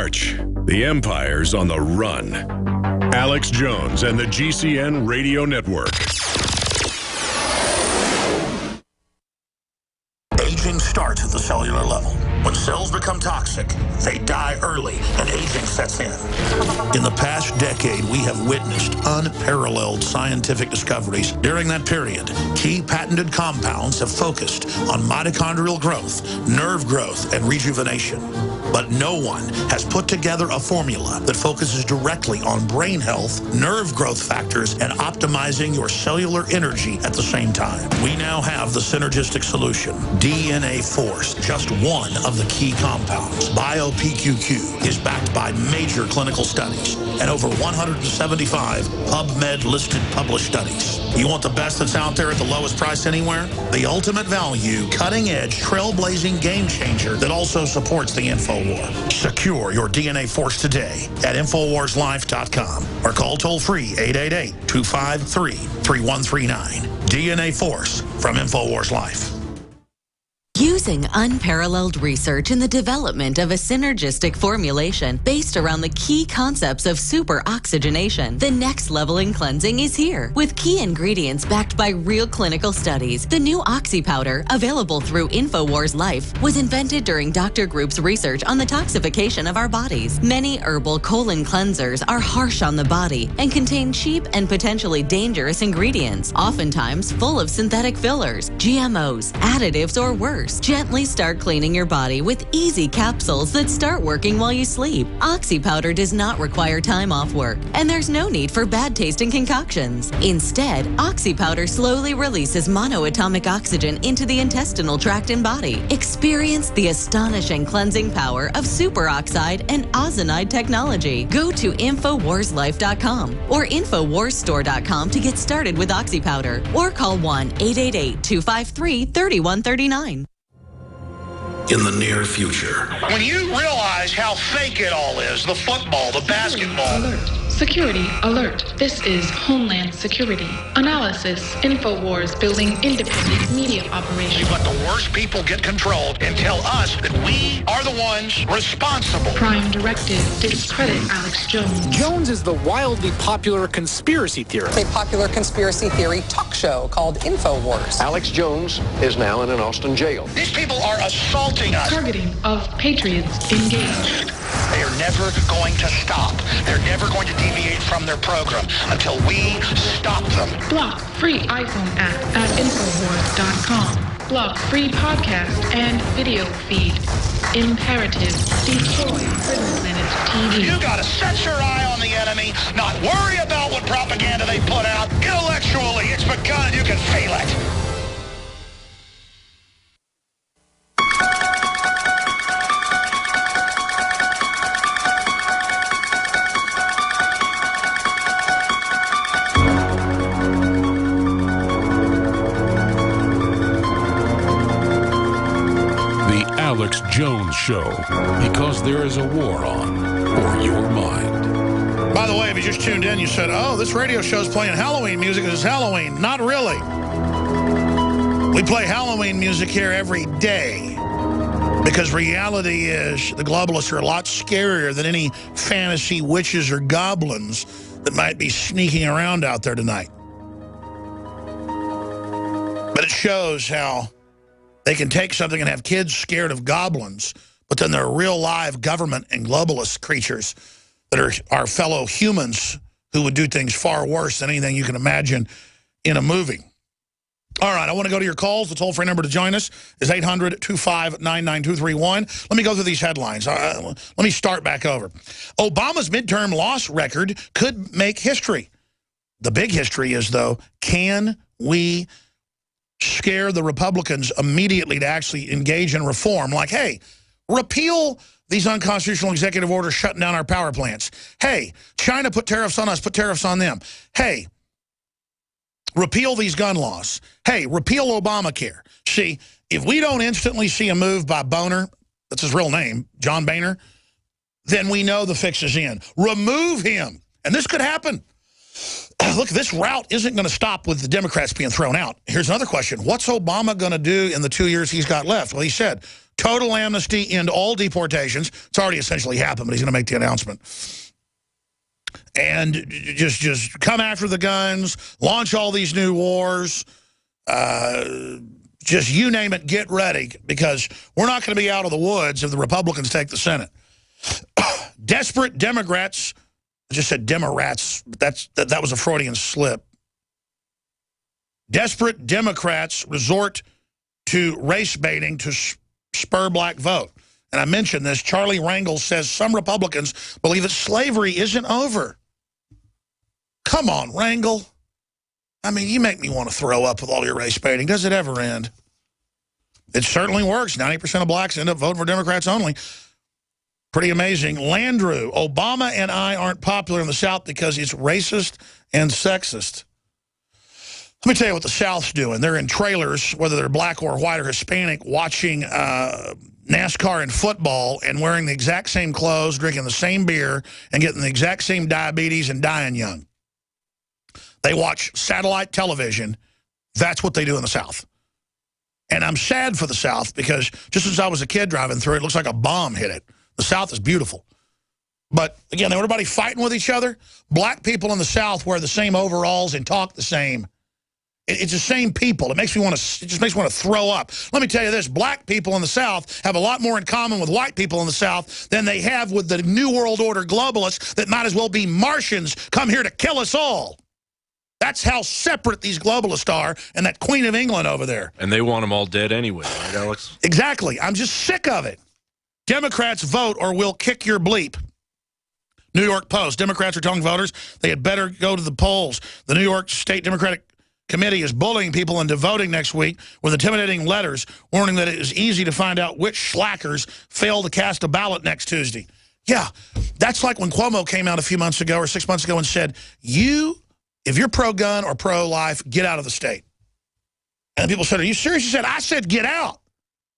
March, the Empire's on the run. Alex Jones and the GCN Radio Network. Aging starts at the cellular level. When cells become toxic, they die early and aging sets in. In the past decade, we have witnessed unparalleled scientific discoveries. During that period, key patented compounds have focused on mitochondrial growth, nerve growth, and rejuvenation. But no one has put together a formula that focuses directly on brain health, nerve growth factors, and optimizing your cellular energy at the same time. We now have the synergistic solution, DNA Force, just one of the key compounds. BioPQQ is backed by major clinical studies and over 175 PubMed-listed published studies. You want the best that's out there at the lowest price anywhere? The ultimate value, cutting-edge, trailblazing game changer that also supports the InfoWar. Secure your DNA Force today at InfoWarsLife.com or call toll-free 888-253-3139. DNA Force from InfoWars Life. Using unparalleled research in the development of a synergistic formulation based around the key concepts of superoxygenation, the next level in cleansing is here. With key ingredients backed by real clinical studies, the new Oxy powder, available through InfoWars Life, was invented during Dr. Group's research on the toxification of our bodies. Many herbal colon cleansers are harsh on the body and contain cheap and potentially dangerous ingredients, oftentimes full of synthetic fillers, GMOs, additives, or worse. Gently start cleaning your body with easy capsules that start working while you sleep. Oxy powder does not require time off work, and there's no need for bad tasting concoctions. Instead, Oxy powder slowly releases monoatomic oxygen into the intestinal tract and body. Experience the astonishing cleansing power of superoxide and ozonide technology. Go to InfoWarsLife.com or InfoWarsStore.com to get started with Oxy powder, or call 1-888-253-3139. In the near future. When you realize how fake it all is, the football, the basketball. Alert. Security alert. This is Homeland Security. Analysis. InfoWars building independent media operations. We let the worst people get control and tell us that we are the ones responsible. Prime directive. Discredit Alex Jones. Jones is the wildly popular conspiracy theorist. A popular conspiracy theory talk show called InfoWars. Alex Jones is now in an Austin jail. These people are assaulting us. Targeting of patriots engaged. They are never going to stop. They're never going to deviate from their program until we stop them. Block free iPhone app at Infowars.com. Block free podcast and video feed. Imperative. Destroy Prison Planet TV. You gotta set your eye on the enemy, not worry about what propaganda they put out. Intellectually, it's begun. You can feel it. Alex Jones Show, because there is a war on for your mind. By the way, if you just tuned in, you said, oh, this radio show's playing Halloween music. It's Halloween. Not really. We play Halloween music here every day because reality is the globalists are a lot scarier than any fantasy witches or goblins that might be sneaking around out there tonight. But it shows how they can take something and have kids scared of goblins, but then they're real live government and globalist creatures that are our fellow humans who would do things far worse than anything you can imagine in a movie. All right, I want to go to your calls. The toll-free number to join us is 800-259-9231. Let me go through these headlines. Let me start back over. Obama's midterm loss record could make history. The big history is, though, can we scare the Republicans immediately to actually engage in reform? Like, hey, repeal these unconstitutional executive orders shutting down our power plants. Hey, China put tariffs on us, put tariffs on them. Hey, repeal these gun laws. Hey, repeal Obamacare. See, if we don't instantly see a move by Boehner, that's his real name, John Boehner, then we know the fix is in. Remove him. And this could happen. Look, this route isn't going to stop with the Democrats being thrown out. Here's another question. What's Obama going to do in the 2 years he's got left? Well, he said, total amnesty, end all deportations. It's already essentially happened, but he's going to make the announcement. And just come after the guns, launch all these new wars, just you name it, get ready, because we're not going to be out of the woods if the Republicans take the Senate. Desperate Democrats, I just said Democrats, but that was a Freudian slip. Desperate Democrats resort to race baiting to spur black vote. And I mentioned this, Charlie Rangel says some Republicans believe that slavery isn't over. Come on, Rangel. I mean, you make me want to throw up with all your race baiting. Does it ever end? It certainly works. 90% of blacks end up voting for Democrats only. Pretty amazing. Landrew, Obama and I aren't popular in the South because he's racist and sexist. Let me tell you what the South's doing. They're in trailers, whether they're black or white or Hispanic, watching NASCAR and football and wearing the exact same clothes, drinking the same beer, and getting the exact same diabetes and dying young. They watch satellite television. That's what they do in the South. And I'm sad for the South because just as I was a kid driving through, it looks like a bomb hit it. The South is beautiful. But, again, everybody fighting with each other. Black people in the South wear the same overalls and talk the same. It's the same people. It just makes me want to throw up. Let me tell you this. Black people in the South have a lot more in common with white people in the South than they have with the New World Order globalists that might as well be Martians come here to kill us all. That's how separate these globalists are and that Queen of England over there. And they want them all dead anyway, right, Alex? Exactly. I'm just sick of it. Democrats vote or we'll kick your bleep. New York Post. Democrats are telling voters they had better go to the polls. The New York State Democratic Committee is bullying people into voting next week with intimidating letters warning that it is easy to find out which slackers failed to cast a ballot next Tuesday. Yeah, that's like when Cuomo came out a few months ago or 6 months ago and said, if you're pro-gun or pro-life, get out of the state. And people said, are you serious? He said, I said get out.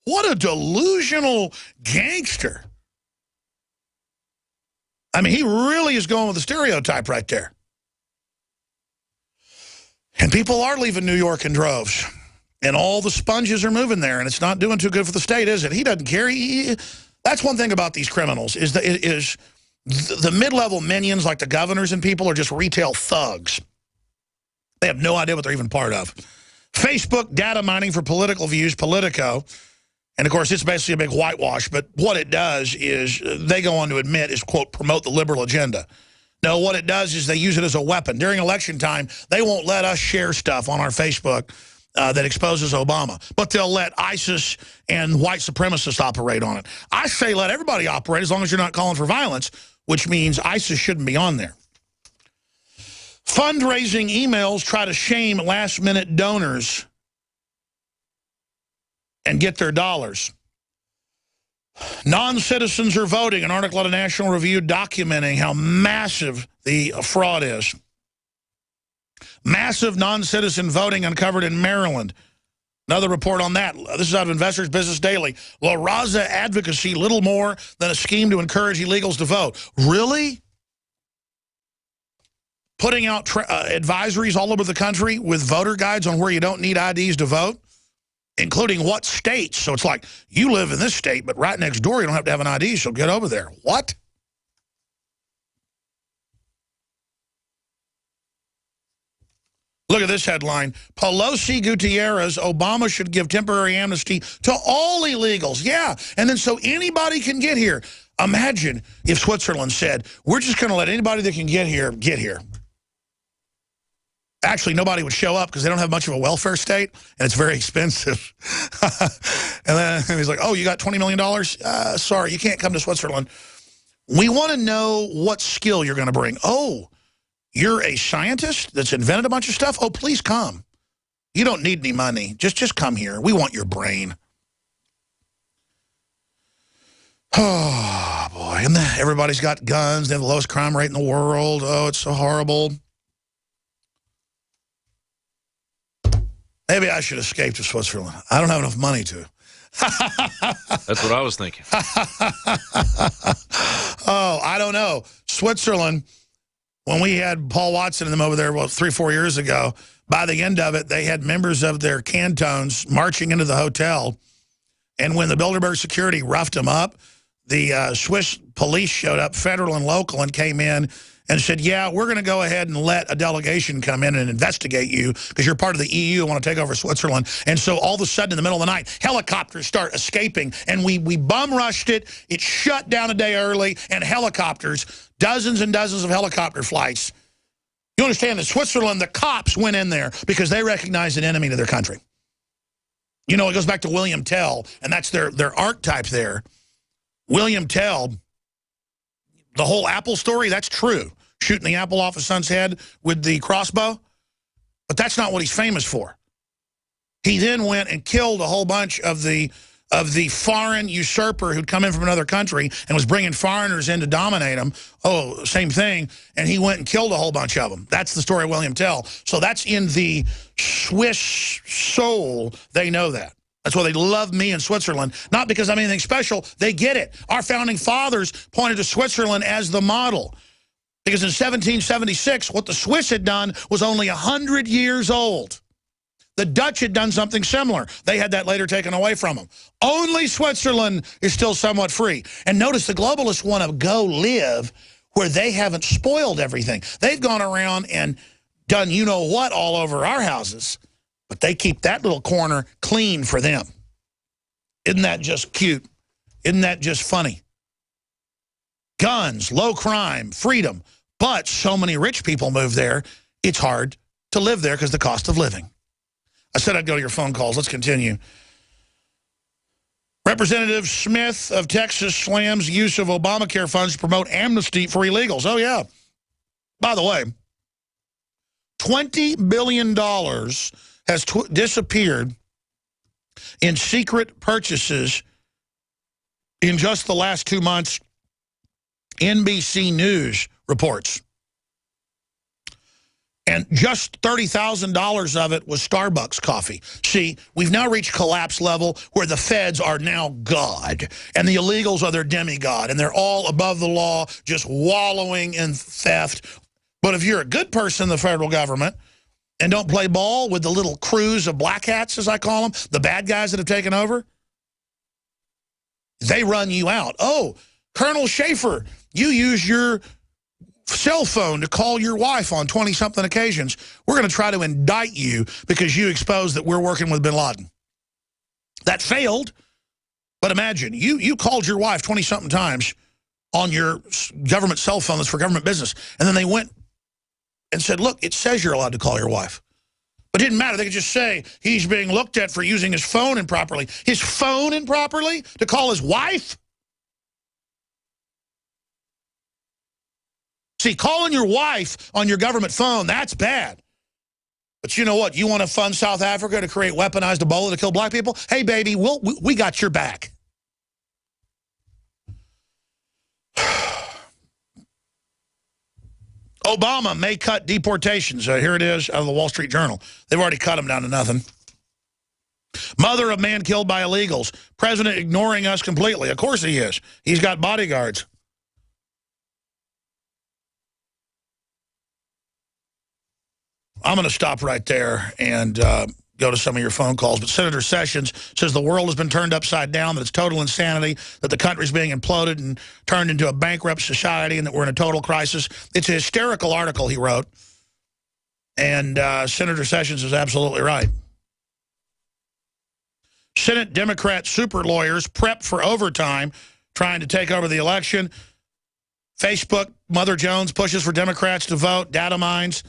What a delusional gangster. I mean, he really is going with the stereotype right there. And people are leaving New York in droves. And all the sponges are moving there, and it's not doing too good for the state, is it? He doesn't care. That's one thing about these criminals, is the mid-level minions like the governors and people are just retail thugs. They have no idea what they're even part of. Facebook data mining for political views, Politico. And, of course, it's basically a big whitewash. But what it does is they go on to admit is, quote, promote the liberal agenda. No, what it does is they use it as a weapon. During election time, they won't let us share stuff on our Facebook that exposes Obama. But they'll let ISIS and white supremacists operate on it. I say let everybody operate as long as you're not calling for violence, which means ISIS shouldn't be on there. Fundraising emails try to shame last-minute donors and get their dollars. Non-citizens are voting. An article at a National Review documenting how massive the fraud is. Massive non-citizen voting uncovered in Maryland. Another report on that. This is out of Investors Business Daily. La Raza advocacy, little more than a scheme to encourage illegals to vote. Really? Putting out advisories all over the country with voter guides on where you don't need IDs to vote, including what states. So it's like, you live in this state, but right next door you don't have to have an ID, so get over there. What? Look at this headline. Pelosi Gutierrez, Obama should give temporary amnesty to all illegals. Yeah, and then so anybody can get here. Imagine if Switzerland said, we're just going to let anybody that can get here, get here. Actually, nobody would show up because they don't have much of a welfare state, and it's very expensive. And then he's like, oh, you got $20 million? Sorry, you can't come to Switzerland. We want to know what skill you're going to bring. Oh, you're a scientist that's invented a bunch of stuff? Oh, please come. You don't need any money. Just come here. We want your brain. Oh, boy. And everybody's got guns. They have the lowest crime rate in the world. Oh, it's so horrible. Maybe I should escape to Switzerland. I don't have enough money to. That's what I was thinking. Oh, I don't know. Switzerland, when we had Paul Watson and them over there, 3-4 years ago, by the end of it, they had members of their cantons marching into the hotel And when the Bilderberg security roughed him up, the Swiss police showed up, federal and local, and came in and said, yeah, we're going to go ahead and let a delegation come in and investigate you because you're part of the EU and want to take over Switzerland. And so all of a sudden, in the middle of the night, helicopters start escaping. And we bum rushed it. It shut down a day early. And helicopters, dozens and dozens of helicopter flights. You understand that Switzerland, the cops went in there because they recognized an enemy to their country. You know, it goes back to William Tell, and that's their archetype there. William Tell, the whole Apple story, that's true. Shooting the apple off his son's head with the crossbow. But that's not what he's famous for. He then went and killed a whole bunch of the foreign usurper who'd come in from another country and was bringing foreigners in to dominate them. Oh, same thing. And he went and killed a whole bunch of them. That's the story of William Tell. So that's in the Swiss soul. They know that. That's why they love me in Switzerland. Not because I'm anything special. They get it. Our founding fathers pointed to Switzerland as the model. Because in 1776, what the Swiss had done was only 100 years old. The Dutch had done something similar. They had that later taken away from them. Only Switzerland is still somewhat free. And notice the globalists want to go live where they haven't spoiled everything. They've gone around and done you-know-what all over our houses. But they keep that little corner clean for them. Isn't that just cute? Isn't that just funny? Guns, low crime, freedom. But so many rich people move there, it's hard to live there because of the cost of living. I said I'd go to your phone calls. Let's continue. Representative Smith of Texas slams use of Obamacare funds to promote amnesty for illegals. Oh, yeah. By the way, $20 billion has disappeared in secret purchases in just the last 2 months, NBC News reports. And just $30,000 of it was Starbucks coffee. See, we've now reached collapse level where the feds are now God, and the illegals are their demigod, and they're all above the law, just wallowing in theft. But if you're a good person in the federal government and don't play ball with the little crews of black hats, as I call them, the bad guys that have taken over, they run you out. Oh, Colonel Schaefer, you use your cell phone to call your wife on 20-something occasions. We're going to try to indict you because you exposed that we're working with bin Laden. That failed, but imagine, you called your wife 20-something times on your government cell phone that's for government business, and then they went and said, look, it says you're allowed to call your wife. But it didn't matter. They could just say he's being looked at for using his phone improperly. His phone improperly to call his wife? See, calling your wife on your government phone, that's bad. But you know what? You want to fund South Africa to create weaponized Ebola to kill black people? Hey, baby, we got your back. Obama may cut deportations. Here it is out of the Wall Street Journal. They've already cut them down to nothing. Mother of man killed by illegals. President ignoring us completely. Of course he is. He's got bodyguards. I'm going to stop right there and go to some of your phone calls. But Senator Sessions says the world has been turned upside down, that it's total insanity, that the country's being imploded and turned into a bankrupt society, and that we're in a total crisis. It's a hysterical article he wrote. And Senator Sessions is absolutely right. Senate Democrat super lawyers prep for overtime, trying to take over the election. Facebook, Mother Jones pushes for Democrats to vote, data mines.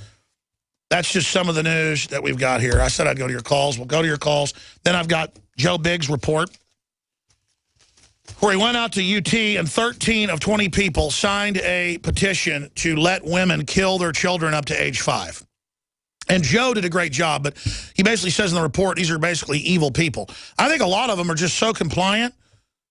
That's just some of the news that we've got here. I said I'd go to your calls. We'll go to your calls. Then I've got Joe Biggs' report, where he went out to UT and 13 of 20 people signed a petition to let women kill their children up to age 5. And Joe did a great job, but he basically says in the report these are basically evil people. I think a lot of them are just so compliant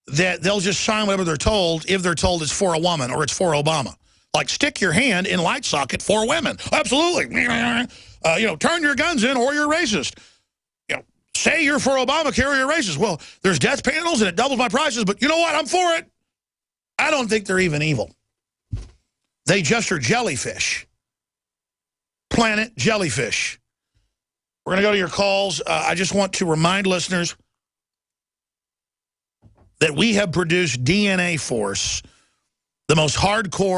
that they'll just sign whatever they're told if they're told it's for a woman or it's for Obama. Like, stick your hand in light socket for women. Absolutely. Turn your guns in or you're racist. Say you're for Obamacare or you're racist. Well, there's death panels and it doubles my prices, but you know what? I'm for it. I don't think they're even evil. They just are jellyfish. Planet jellyfish. We're going to go to your calls. I just want to remind listeners, that we have produced DNA Force, the most hardcore